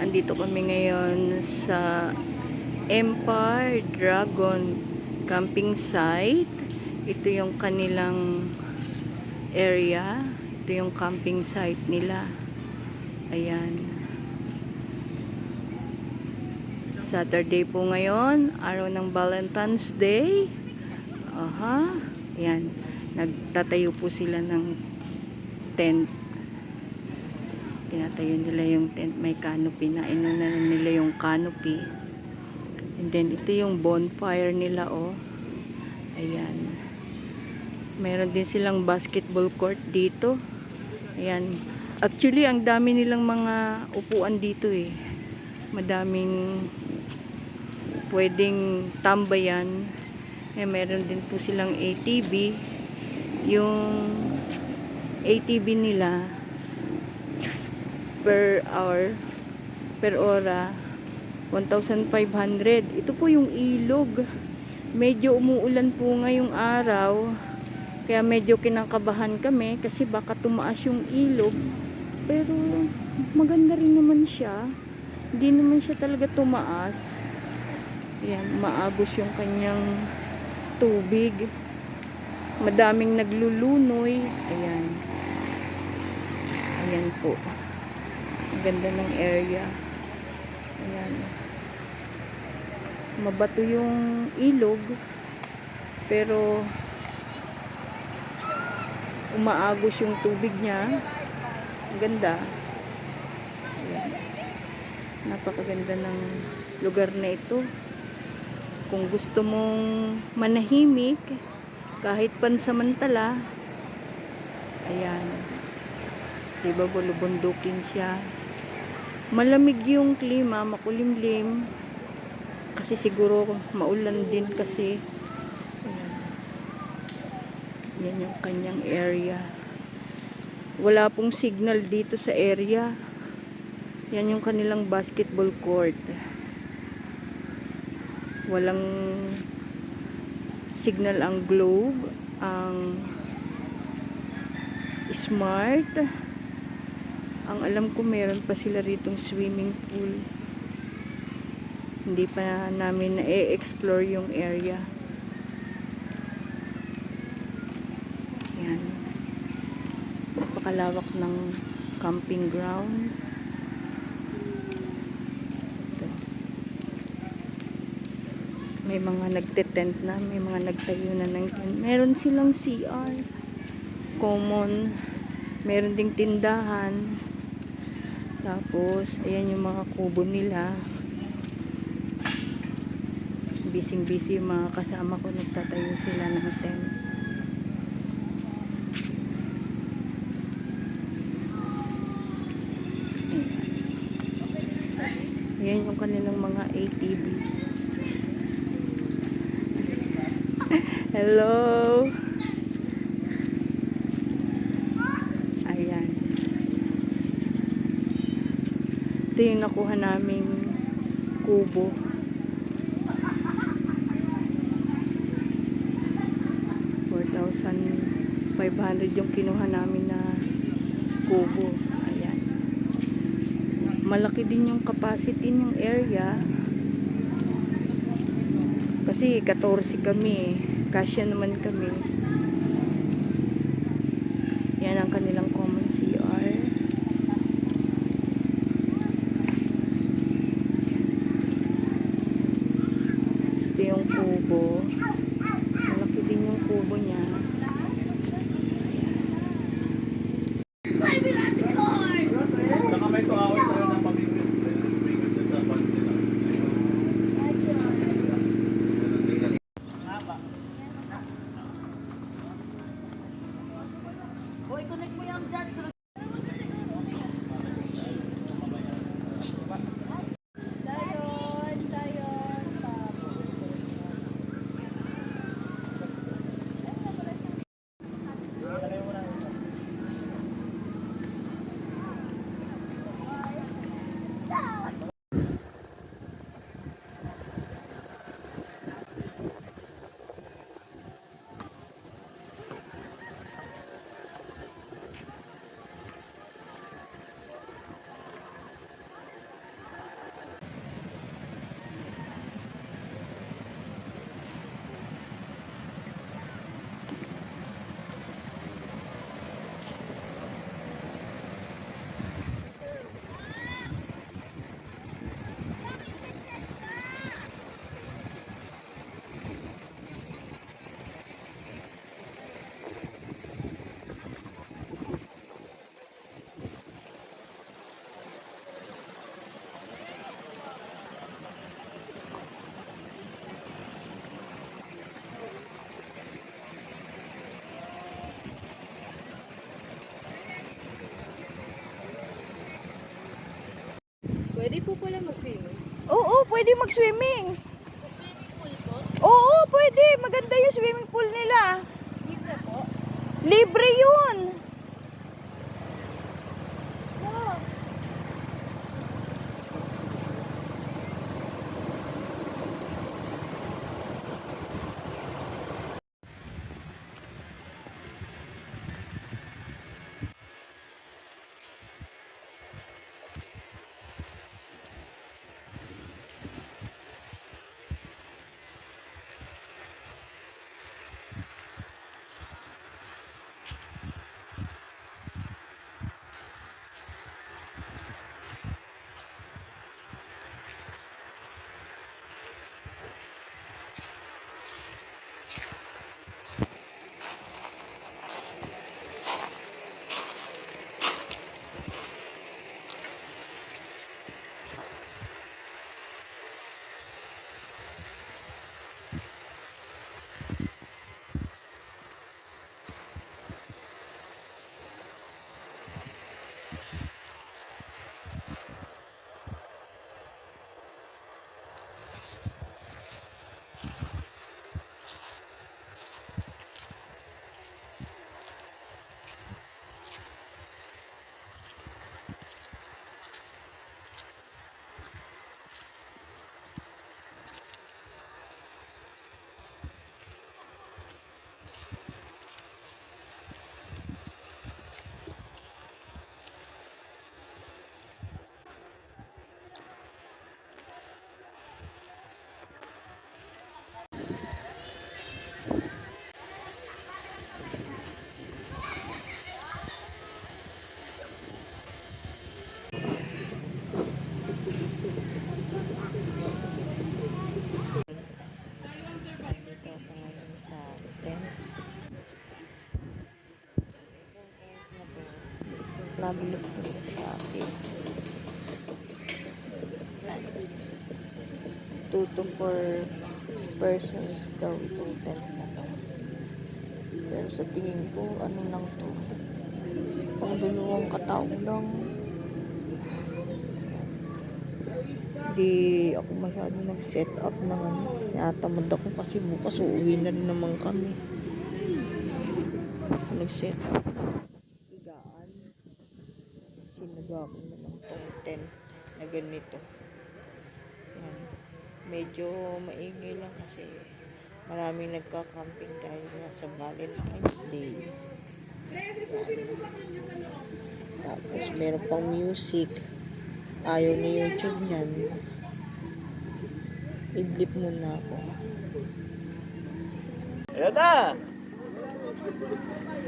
andito kami ngayon sa Empire Dragon camping site. Ito yung kanilang area. Ito yung camping site nila. Ayan. Saturday po ngayon, araw ng Valentine's Day. Aha. Ayan. Nagtatayo po sila ng tent. Tinatayo nila yung tent, may canopy na, inuna nila yung canopy, and then ito yung bonfire nila, oh. Ayan, meron din silang basketball court dito. Ayan, actually ang dami nilang mga upuan dito, eh. Madaming pwedeng tambayan. Meron din po silang ATV. Yung ATV nila per hour, per ora, 1,500. Ito po yung ilog. Medyo umuulan po ngayong araw, kaya medyo kinakabahan kami kasi baka tumaas yung ilog. Pero maganda rin naman siya. Hindi naman siya talaga tumaas. Ayan, maagos yung kanyang tubig. Madaming naglulunoy. Ayan. Ayan po. Ang ganda ng area. Ayan. Mabato yung ilog, pero umaagos yung tubig niya. Ang ganda. Ayan. Napakaganda ng lugar na ito. Kung gusto mong manahimik, kahit pansamantala, ayan. Diba, bulubundukin siya. Malamig yung klima, makulimlim. Kasi siguro maulan din kasi. Ayan. Yan yung kanyang area. Wala pong signal dito sa area. Yan yung kanilang basketball court. Walang signal ang Globe, ang Smart. Ang alam ko meron pa sila ritong swimming pool. Hindi pa namin na-explore yung area. Yan. Napakalawak ng camping ground. Ito. May mga nagte-tent na, may mga nagtayo na ng tent. Meron silang CR. Common. Meron ding tindahan. Tapos, ayan yung mga kubo nila. Busy-busy yung mga kasama ko. Nagtatayo sila ng tent. Ayan yung kanilang mga ATV. Hello! Ayan. Ito yung nakuha naming kubo. 4,500 yung kinuha namin na kubo. Ayan. Malaki din yung capacity ng area. Kasi 14 kami. Kasya naman kami. Yan ang kanilang common CR. Ito yung kubo. Malaki din yung kubo niya. O, i-connect mo yan dyan. Pwede po pala mag-swimming. Oo, pwede mag-swimming. Swimming pool po? Oo, pwede. Maganda yung swimming pool nila. Libre po? Libre yun. Wow. Dito ako ngayon sa tent. Nabulot ko sa Shopee. 2 to 4 persons daw itong tent na to. Pero sa tingin ko, ano lang to? Pang 2 katao lang. Hindi ako masyado nag-set up naman. Natamad ako kasi bukas uuwi na rin naman kami. Nag-set up. Higaan. Sinaga ko na lang tong tent na ganito. Yan. Medyo maingay lang kasi maraming nagka-camping dahil nga sa Valentine's Day. Yan. Tapos meron pang music. Ayaw ni YouTube niyan. Idlip muna ako. Ayan na!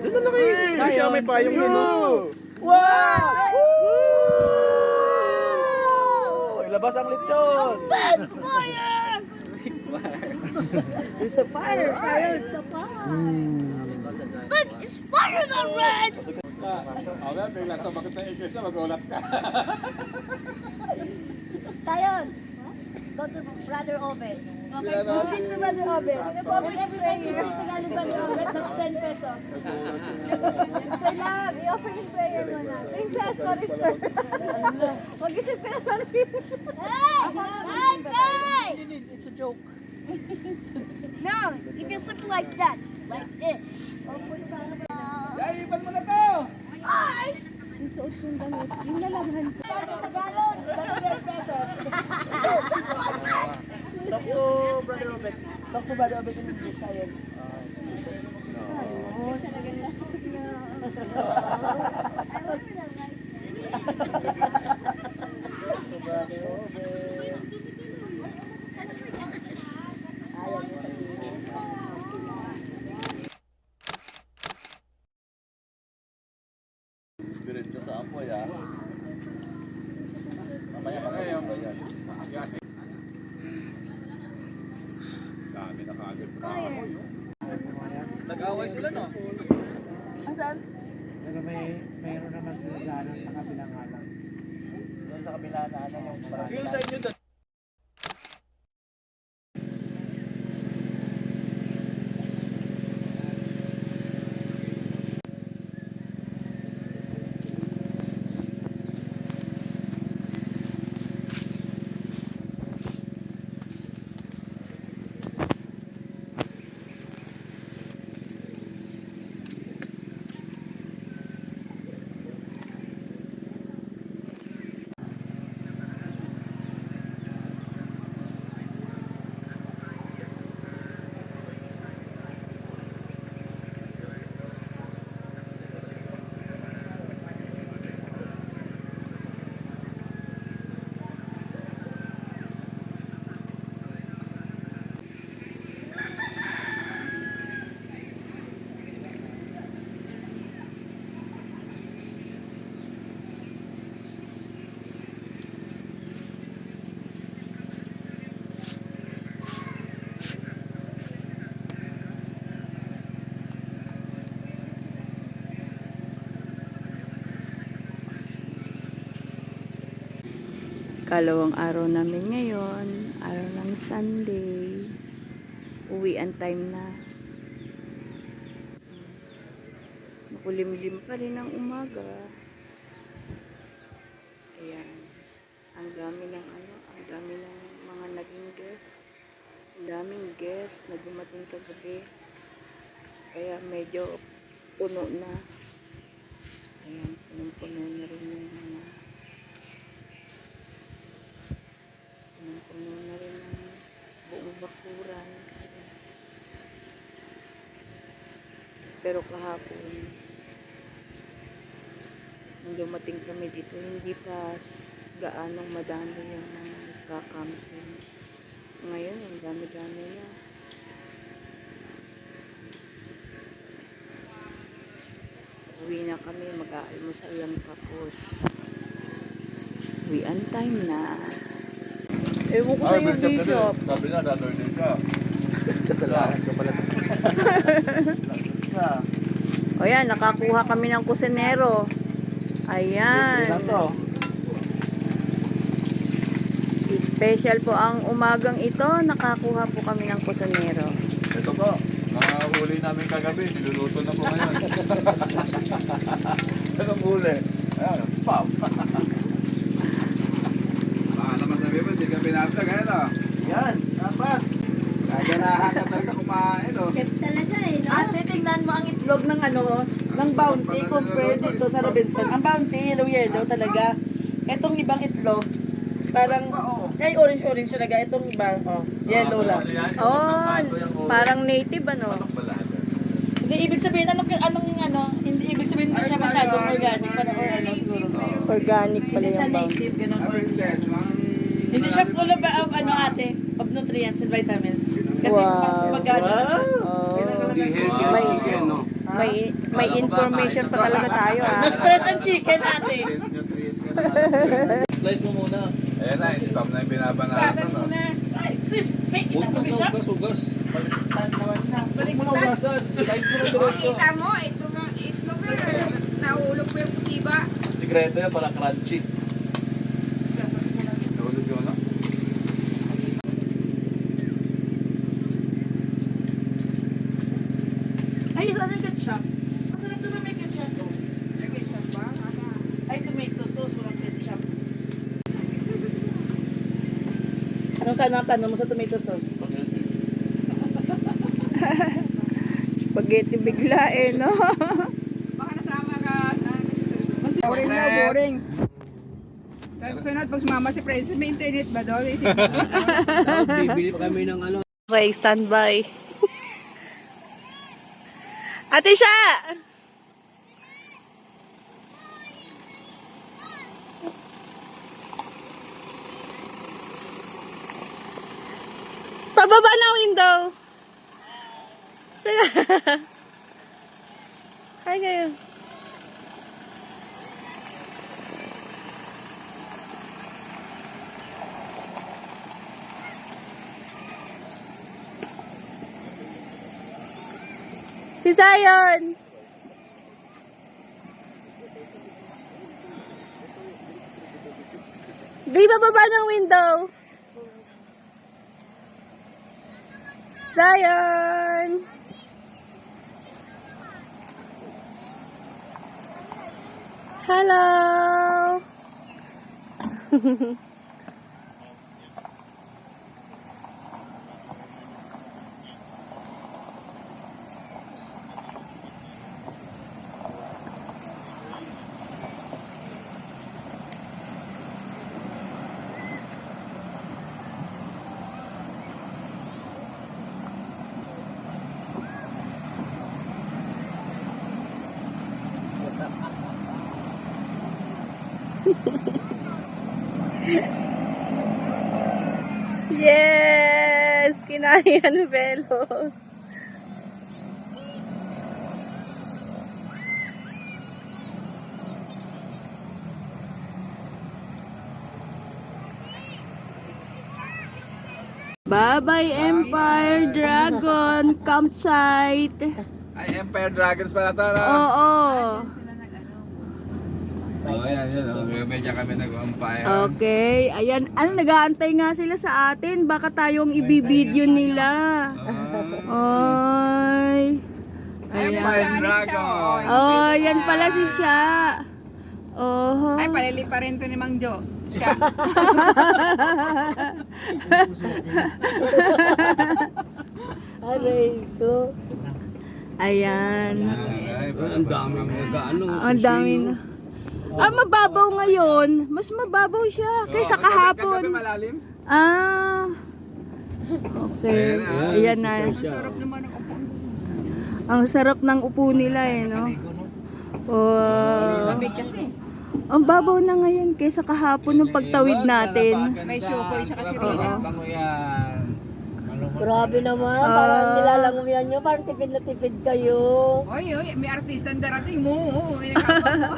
Doon na lang kayo, sister. Siya may payong yun. Wow! Woo! Ilabas ang lechon! There's a fire! Silence! Sa pa. Look, it's fire than red! Ako bigla sa bakit na ikis na mag-ulat ka. Sayon! Go to Brother Obed. Okay, Go to Brother Obed. Every time you speak to Brother Obed, that's 10 pesos. Say love, i-offer yung prayer mo na. Princess, sorry sir. Mag-isip ka naman. Hey! It's a joke. No, you can put like that. Like this. Ay, ipan mo na to! Ay! Yung suot kong damit. Yung lalabahan ko. Tagalog, that's 10 pesos. Talk to Brother Obed. Talk to Brother Obed in English. Ayun. Oo, siya na ganyan. Brother Obed. Ayaw niya sabihin. Diretso sa apoy, ah. Mamaya makaya ba yan? Dami na kagad. Nag-away sila, no? Asan? Pero mayroon naman sila daanan sa kabilang alam. Doon sa kabila na ano, yung barangay. Yung sa inyo doon. Kalawang araw namin ngayon, araw ng Sunday. Uwian time na. Makulimlim pa rin ang umaga. Ayan. Ang dami ng mga naging guest. Ang daming guest na dumating kagabi. Kaya medyo puno na. Ayan, punong-puno na rin yung mga punong-puno na rin ang buong bakuran. Pero kahapon, nung dumating kami dito, hindi pa gaanong madami yung mga nagka-camping. Ngayon, ang dami-dami na. Uwi na kami, mag-aalmusal lang tapos. Uwian time na. Ewan ko sa'yo, Bishop. Sabi na, dadorder ka. Kasalanan ka pala. O yan, nakakuha kami ng kusinero. Ayan. Special po ang umagang ito. Nakakuha po kami ng kusinero. Ito po, mga huli namin kagabi, niluluto na po ngayon. Anong huli? Ayan, pam. Naman sabi mo, hindi ka binatag, ano? Yan, dapat. Gaganahan ka talaga kumain, no? Chef talaga eh, no? Ate, tingnan mo ang itlog ng ng Bounty compared dito sa Robinson. Ang Bounty, yellow talaga. Etong ibang itlog, parang, ay orange talaga. Itong iba, yellow lang. Oh, parang native ano. Hindi ibig sabihin, hindi ibig sabihin hindi siya masyadong organic. Parang siguro. Organic pala Hindi siya yung bounty. native, ganun. Hindi siya full of, ate, of nutrients and vitamins. Kasi Wow. pag-ano na siya. Oh, May, may information pa talaga tayo ah. Na-stress ang chicken, ate. Slice mo muna. Ayan na, si Pam na yung binabanahan, no? Ay, sis, may kita mo siya? Ugas. Balik mo na ugasan. Slice mo na diretso. Kita mo, ito nga, nahulog mo yung kutiba. Sikreto yan, para crunchy. Nahulog yun, no? Ay, saan yung ketchup? Masarap naman may ketchup. Ay, tomato sauce, walang ketchup. Anong sana ang plano mo sa tomato sauce? Spaghetti bigla eh, no? Baka nasama ka sa... Boring na, boring. Tapos sunod, pag sumama si Princess, may internet ba doon? Bibili pa kami ng ano. Okay, standby. Ate siya! Pababa na window. Sila. Hi kayo. Si Zion. Di bababa ng window. Zion. Hello. Yes! Kinayan Velos. Bye-bye Empire Dragon Campsite. Ay, Empire Dragons pala ito, no? Oo. Oh, yan, yan. Oh. Medyo kami nag-umpire. Okay, ayan. Ano, nag-aantay nga sila sa atin. Baka tayong ibibideo nila. Oy. Empire Dragon. Oh, yan pala si Sha. Oh. Ay, palili pa rin to ni Mang Jo. Siya. Aray ko. Ayan. Ay, ang dami nag-ano. Ang dami na. Ah, mababaw ngayon. Mas mababaw siya kaysa kahapon. malalim. Ah. Okay. Ayan na. Sarap naman ang upo. Ang sarap ng upo nila eh, no? Oh. Lamig kasi. Ang babaw na ngayon kaysa kahapon nung pagtawid natin. May sukoy sa kasirina. Ano yan? Grabe naman, parang nilalanguyan nyo, parang tipid na tipid kayo. Oy, oy, may artista ang darating mo. May nakakapa mo.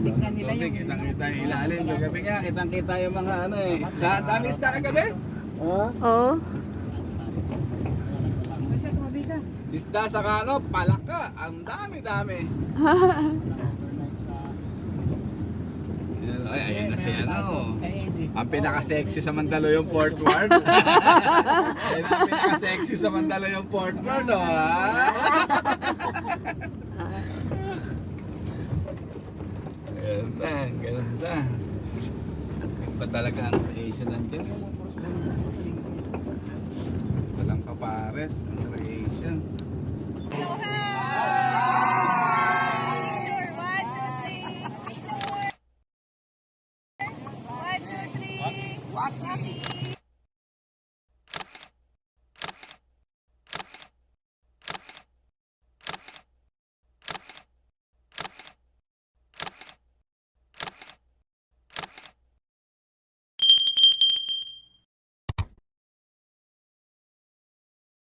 Tignan nila yung... Kitang-kita yung ilalim. Kagabi nga, kitang-kita yung mga ano eh. Isda. Ang dami isda kagabi. Oh. Masya, tumabi ka. Isda sa ano, palaka. Ang dami-dami. Ay, ayan na si ano. Ang pinaka-sexy sa Mandaluyong Port Ward. Ayan ang pinaka-sexy sa Mandaluyong Port Ward, oh, ha? Ganda, ganda. Iba talaga ang creation ng Diyos. Walang kapares ang creation.